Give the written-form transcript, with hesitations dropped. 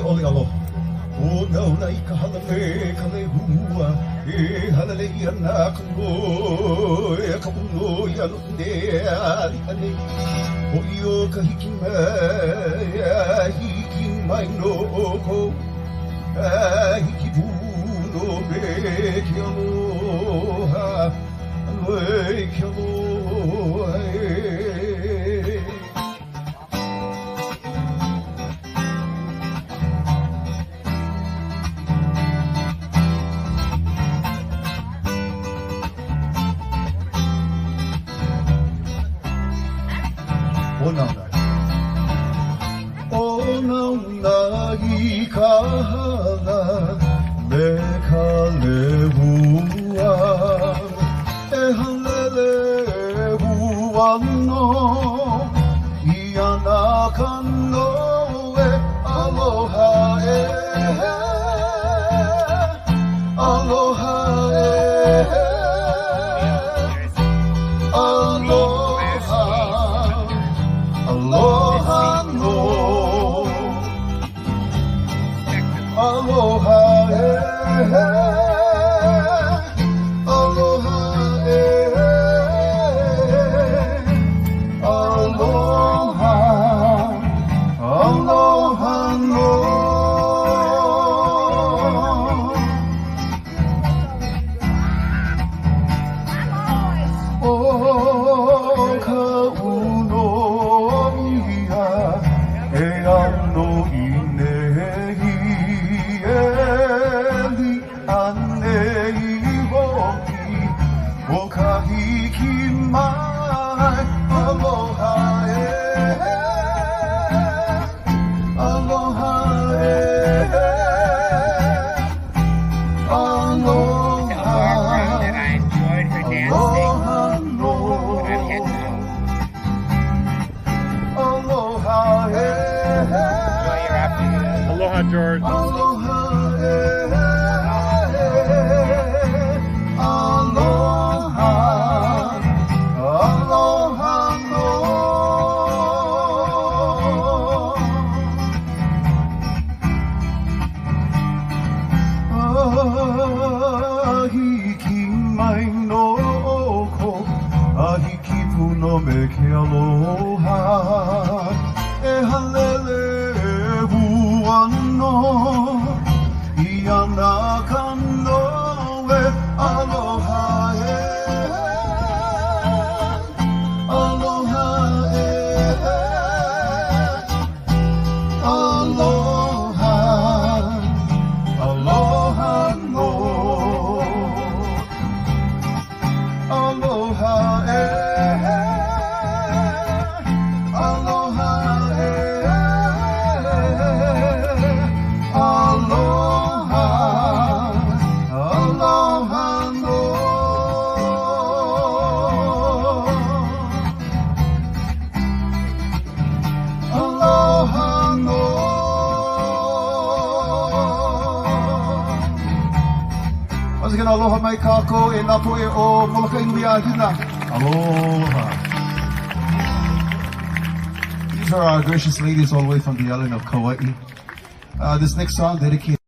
olo. O não nai ka hale hua e halale ia na kuno e ka puno ia no de ali ane o io ka hiki mai no ko hiki puno me ki aloha aloi ki aloha O nau i ka hala me ka lehua e halele hua no i ana ka noe aloha aloha Aloha no, aloha aloha aloha, aloha no. O ka uno e ano i nehi e li ane i hoki o ka hiki mai aloha aloha aloha aloha no aloha Aloha, George. Aloha, aloha, aloha no. Ahiki mai no ko, ahiki puno me ke aloha, e halele no i ana ka noe aloha aloha aloha aloha no aloha aloha Once again, aloha mai kako e nā poe o Molokai Nui a Hina. Aloha. These are our gracious ladies all the way from the island of Kauai. This next song dedicated